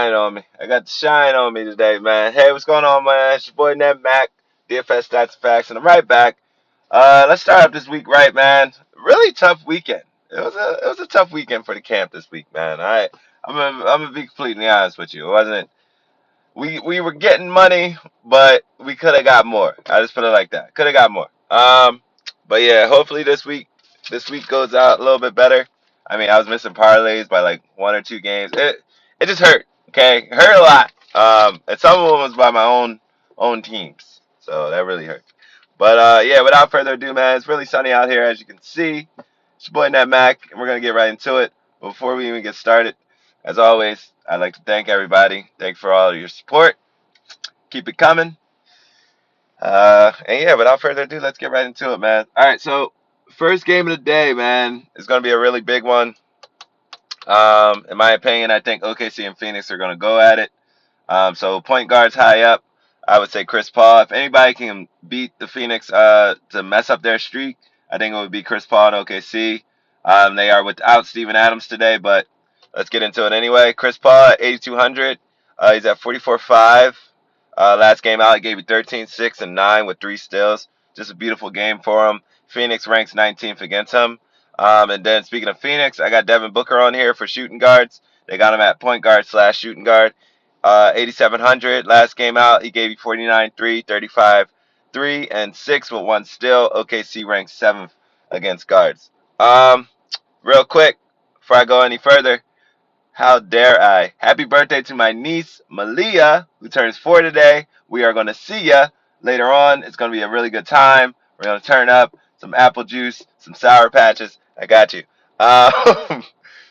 shine on me. I got the shine on me today, man. Hey, what's going on, man? It's your boy Ned Mac, DFS Stats and Facts, and I'm right back. Let's start off this week right, man. Really tough weekend. It was a tough weekend for the camp this week, man. I'm gonna be completely honest with you. It wasn't we were getting money, but we could have got more. I just put it like that. Could have got more. But yeah, hopefully this week goes out a little bit better. I mean, I was missing parlays by like one or two games. It just hurt. Okay, it hurt a lot. And some of them was by my own teams, so that really hurt. But yeah, without further ado, man, it's really sunny out here, as you can see. It's your boy Nat Mac, and we're gonna get right into it. But before we even get started, as always, I'd like to thank everybody. Thanks for all of your support. Keep it coming. And yeah, without further ado, let's get right into it, man. All right, so first game of the day, man, is going to be a really big one. In my opinion, I think OKC and Phoenix are going to go at it. So point guards high up, I would say Chris Paul. If anybody can beat the Phoenix to mess up their streak, I think it would be Chris Paul and OKC. They are without Steven Adams today, but let's get into it anyway. Chris Paul at 8,200. He's at 44.5. Last game out, he gave you 13, 6, and 9 with 3 steals. Just a beautiful game for him. Phoenix ranks 19th against him. And then speaking of Phoenix, I got Devin Booker on here for shooting guards. They got him at point guard / shooting guard. 8,700 last game out. He gave you 49, 3, 35, 3, and 6 with 1 steal. OKC ranks 7th against guards. Real quick, before I go any further, how dare I? Happy birthday to my niece, Malia, who turns 4 today. We are going to see ya later on. It's going to be a really good time. We're going to turn up some apple juice, some Sour Patches. I got you. Um,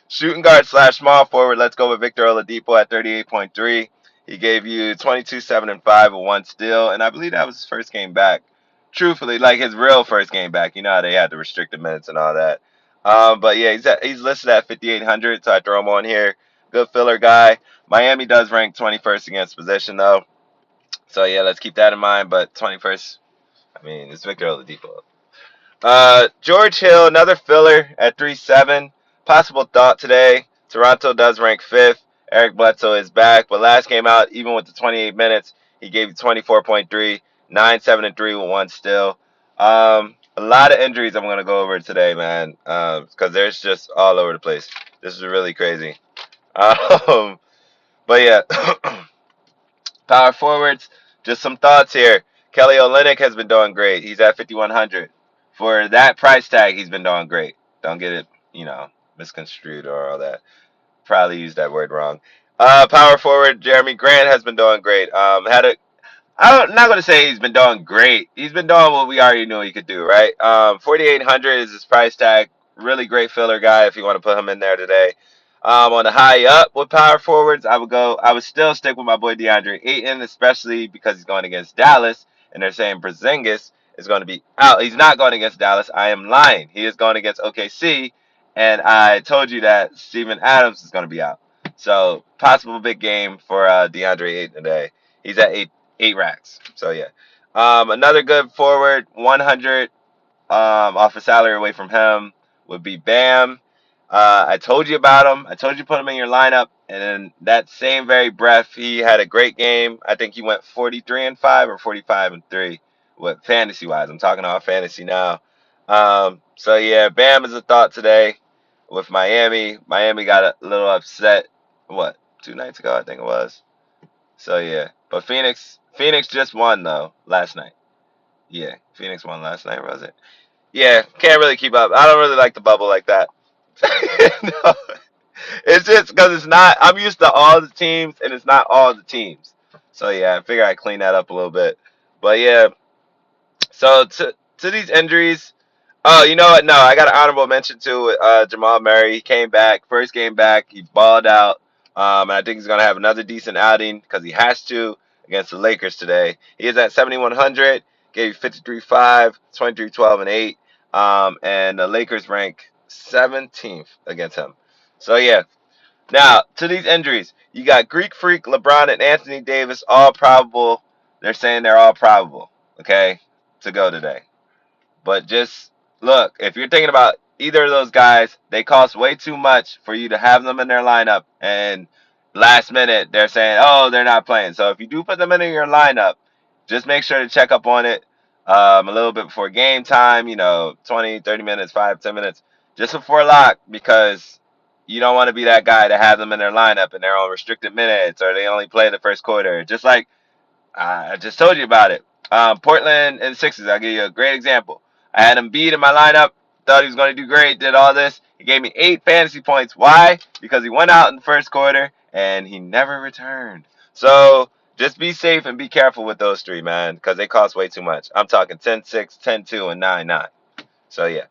Shooting guard / small forward. Let's go with Victor Oladipo at 38.3. He gave you 22, 7, and 5 with 1 steal, and I believe that was his first game back. Truthfully, like his real first game back. You know how they had the restricted minutes and all that. But yeah, he's listed at 5,800, so I throw him on here. Good filler guy. Miami does rank 21st against possession though, so yeah, let's keep that in mind. But 21st, I mean, it's Victor Oladipo. George Hill, another filler at 3.7. Possible thought today. Toronto does rank 5th. Eric Bledsoe is back, but last game out, even with the 28 minutes, he gave you 24.3, 9, 7, and 3 with 1 still. A lot of injuries I'm going to go over today, man, because there's just all over the place. This is really crazy. Um, but yeah, power forwards, just some thoughts here. Kelly Olynyk has been doing great. He's at 5,100. For that price tag, he's been doing great. Don't get it, misconstrued or all that. Probably used that word wrong. Power forward Jeremy Grant has been doing great. I'm not gonna say he's been doing great. He's been doing what we already knew he could do, right? 4,800 is his price tag. Really great filler guy if you want to put him in there today. On the high up with power forwards, I would still stick with my boy DeAndre Ayton, especially because he's going against Dallas, and they're saying Porzingis is going to be out. He's not going against Dallas. I am lying. He is going against OKC, and I told you that Steven Adams is going to be out. So possible big game for DeAndre Ayton today. He's at 8 racks. So yeah. Another good forward, 100 off a salary away from him would be Bam. I told you about him. I told you put him in your lineup, and in that same very breath, he had a great game. I think he went 43-5 or 45-3 with fantasy wise. I'm talking about fantasy now. So yeah, Bam is a thought today with Miami. Miami got a little upset. What, 2 nights ago? I think it was. So yeah, but Phoenix just won though last night. Yeah, Phoenix won last night, was it? Yeah, can't really keep up. I don't really like the bubble like that. No, it's just because it's not. I'm used to all the teams, and it's not all the teams. So yeah, I figure I clean that up a little bit. But yeah, so to these injuries. Oh, you know what? No, I got an honorable mention too with Jamal Murray. He came back, first game back. He balled out. And I think he's gonna have another decent outing because he has to against the Lakers today. He is at 7,100. Gave you 53-5, 23-12, and 8. And the Lakers rank 17th against him. So yeah. Now to these injuries, you got Greek Freak, LeBron, and Anthony Davis all probable. They're saying they're all probable. Okay, to go today. But just look, if you're thinking about either of those guys, they cost way too much for you to have them in their lineup. And last minute they're saying, oh, they're not playing. So if you do put them in your lineup, just make sure to check up on it a little bit before game time, 20, 30 minutes, 5, 10 minutes, just before lock, because you don't want to be that guy to have them in their lineup and they're on restricted minutes or they only play the first quarter. Just like I just told you about it. Portland and Sixers, I'll give you a great example. I had Embiid in my lineup, thought he was going to do great, did all this. He gave me 8 fantasy points. Why? Because he went out in the first quarter and he never returned. So just be safe and be careful with those three, man, because they cost way too much. I'm talking 10-6, 10-2, and 9-9. So yeah.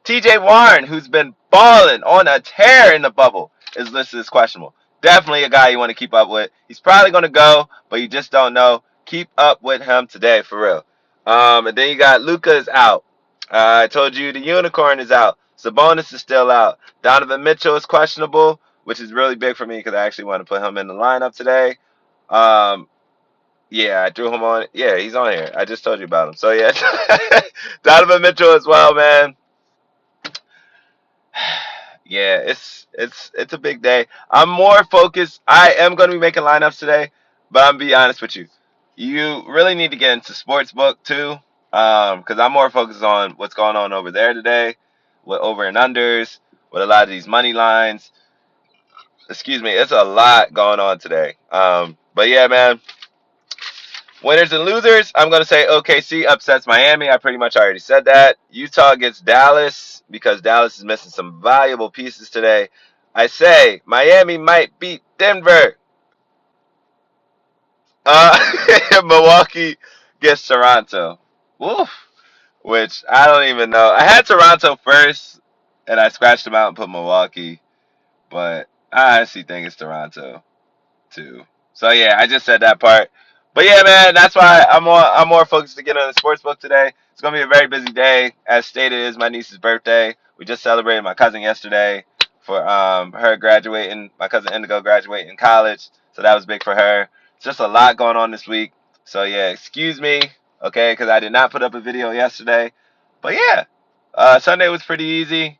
TJ Warren, who's been balling on a tear in the bubble, is listed as questionable. Definitely a guy you want to keep up with. He's probably going to go, but you just don't know. Keep up with him today, for real. And then you got Luca is out. I told you the unicorn is out. Sabonis is still out. Donovan Mitchell is questionable, which is really big for me because I actually want to put him in the lineup today. Um, yeah, I threw him on. Yeah, he's on here. I just told you about him. So yeah, Donovan Mitchell as well, man. Yeah, it's a big day. I'm more focused. I am going to be making lineups today, but I'm gonna be honest with you. You really need to get into sports book too, because I'm more focused on what's going on over there today, with over and unders, with a lot of these money lines. Excuse me, it's a lot going on today. But yeah, man. Winners and losers, I'm going to say OKC upsets Miami. I pretty much already said that. Utah gets Dallas because Dallas is missing some valuable pieces today. I say Miami might beat Denver. Milwaukee gets Toronto. Woof. Which I don't even know. I had Toronto first, and I scratched them out and put Milwaukee. But I honestly think it's Toronto too. So yeah, I just said that part. But yeah, man, that's why I'm more focused to get on the sports book today. It's gonna be a very busy day. As stated, it is my niece's birthday. We just celebrated my cousin yesterday for her graduating, my cousin Indigo graduating college. So that was big for her. It's just a lot going on this week. So yeah, excuse me, okay, because I did not put up a video yesterday. But yeah, Sunday was pretty easy.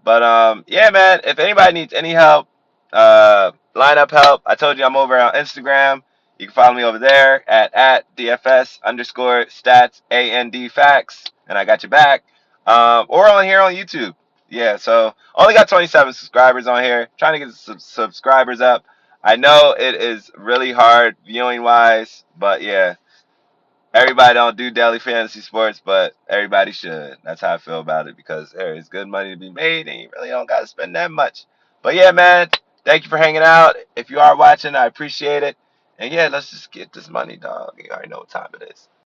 But yeah, man. If anybody needs any help, lineup help, I told you I'm over on Instagram. You can follow me over there at DFS underscore stats and facts, and I got your back. Or on here on YouTube. Yeah, so only got 27 subscribers on here. Trying to get some subscribers up. I know it is really hard viewing wise, but yeah, everybody don't do daily fantasy sports, but everybody should. That's how I feel about it because there is good money to be made and you really don't got to spend that much. But yeah, man, thank you for hanging out. If you are watching, I appreciate it. And yeah, let's just get this money, dog. You already know what time it is.